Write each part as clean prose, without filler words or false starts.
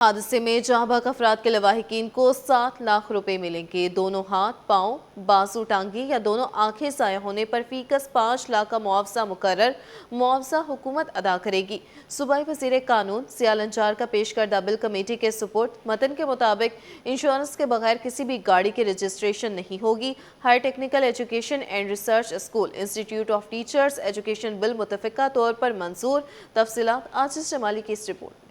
حادثے میں جاں بحق افراد کے لواحقین کو 7 لاکھ روپے ملیں گے۔ دونوں ہاتھ، پاؤں، بازو، ٹانگیں یا دونوں آنکھیں ضائع ہونے پر فی کس 5 لاکھ کا معاوضہ مقرر معاوضہ حکومت ادا کرے گی۔ صوبائی وزیر قانون سیال لنچار کا پیش کردہ بل کمیٹی کے سپرد۔ متن کے مطابق انشورنس کے بغیر کسی بھی گاڑی کی رجسٹریشن نہیں ہوگی۔ Higher technical education and research school institute of teachers education bill متفقہ طور پر منظور۔ تفصیلات آجز جمالی کی اس رپورٹ میں۔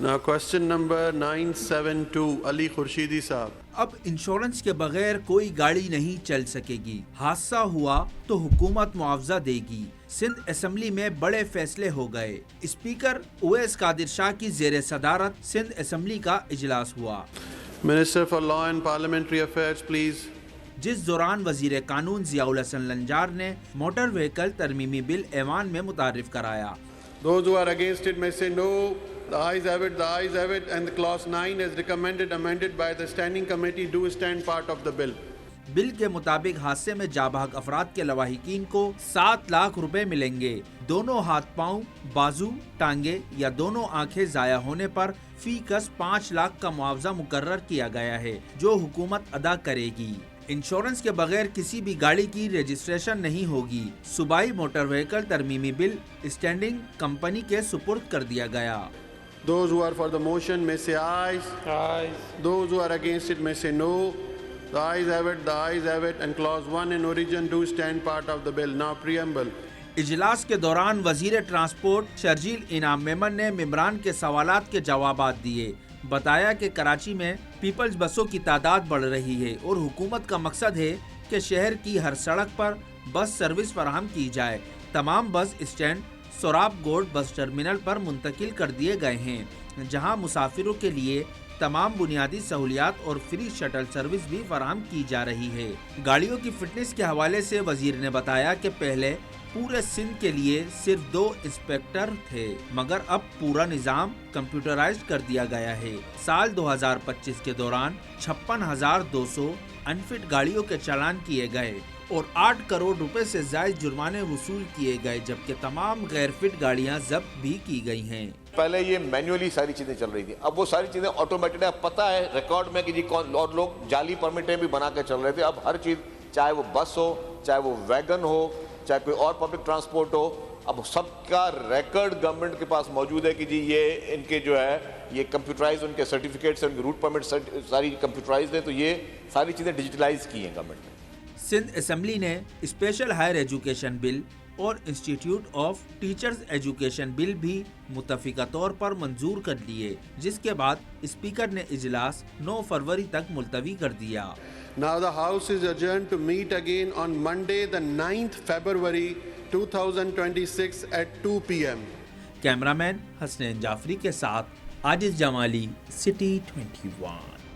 Now question number 972 Ali Khurshidi صاحب۔ اب انشورنس کے بغیر کوئی گاڑی نہیں چل سکے گی۔ حادثہ ہوا تو حکومت معاوضہ دے گی۔ سندھ اسمبلی میں بڑے فیصلے ہو گئے۔ اسپیکر اویس قادر شاہ کی زیر صدارت سندھ اسمبلی کا اجلاس ہوا، Minister for Law and Parliamentary Affairs please۔ جس دوران وزیر قانون ضیاء الحسن لنجار نے موٹر وہیکل ترمیمی بل ایوان میں متعارف کرایا۔ Those who are against it may say no. The ayes have it, the ayes have it, and the clause 9 as recommended amended by the standing committee do stand part of the bill۔ بل کے مطابق حادثے میں جاں بحق افراد کے لواحقین کو 7 لاکھ روپے ملیں گے۔ دونوں ہاتھ، پاؤں، بازو، ٹانگیں یا دونوں آنکھیں ضائع ہونے پر فی کس 5 لاکھ کا معاوضہ مقرر کیا گیا ہے جو حکومت ادا کرے گی۔ انشورنس کے بغیر کسی بھی گاڑی کی رجسٹریشن نہیں ہوگی۔ صوبائی موٹر وہیکل ترمیمی بل اسٹینڈنگ کمپنی کے سپرد کر دیا گیا۔ Those who are for the motion may say ayes. Ayes. Those who are against it may say no. The ayes have it, the ayes have it, and clause 1 in origin do stand part of the bill۔ Now preamble۔ اجلاس کے دوران وزیر transport Sharjeel انعام میمن نے ممبران کے سوالات کے جوابات دیے۔ بتایا کہ کراچی میں پیپلز بسوں کی تعداد بڑھ رہی ہے اور حکومت کا مقصد ہے کہ شہر کی ہر سڑک پر بس سروس فراہم کی جائے۔ تمام بس اسٹینڈ سوراب گوڈ بس ٹرمینل پر منتقل کر دیے گئے ہیں، جہاں مسافروں کے لیے تمام بنیادی سہولیات اور فری شٹل سروس بھی فراہم کی جا رہی ہے۔ گاڑیوں کی فٹنس کے حوالے سے وزیر نے بتایا کہ پہلے پورے سندھ کے لیے صرف 2 انسپیکٹر تھے، مگر اب پورا نظام کمپیوٹرائزڈ کر دیا گیا ہے۔ سال 2025 کے دوران 56,200 انفٹ گاڑیوں کے چالان کیے گئے اور 8 کروڑ روپے سے زائد جرمانے وصول کیے گئے، جبکہ تمام غیر فٹ گاڑیاں ضبط بھی کی گئی ہیں۔ پہلے یہ مینولی ساری چیزیں چل رہی تھی، اب وہ ساری چیزیں آٹومیٹڈ ہے۔ پتہ ہے ریکارڈ میں کہ جی کون، اور لوگ جعلی پرمٹیں بھی بنا کے چل رہے تھے۔ اب ہر چیز، چاہے وہ بس ہو، چاہے وہ ویگن ہو، چاہے کوئی اور پبلک ٹرانسپورٹ ہو، اب سب کا ریکارڈ گورنمنٹ کے پاس موجود ہے کہ جی یہ ان کے جو ہے یہ کمپیوٹرائز، ان کے سرٹیفکیٹس، ان کے روٹ پرمٹ ساری کمپیوٹرائزڈ ہیں، تو یہ ساری چیزیں ڈیجیٹلائز کی ہیں گورنمنٹ نے۔ سندھ اسمبلی نے اسپیشل ہائر ایجوکیشن بل اور انسٹیٹیوٹ آف ٹیچرز ایجوکیشن بل بھی متفقہ طور پر منظور کر لیے، جس کے بعد اسپیکر نے اجلاس 9 فروری تک ملتوی کر دیا۔ Now the House is adjourned to meet again on Monday the 9th February 2026 at 2 p.m۔ Cameraman Hasnain Jafri کے ساتھ عاجز جمالی، سٹی 21۔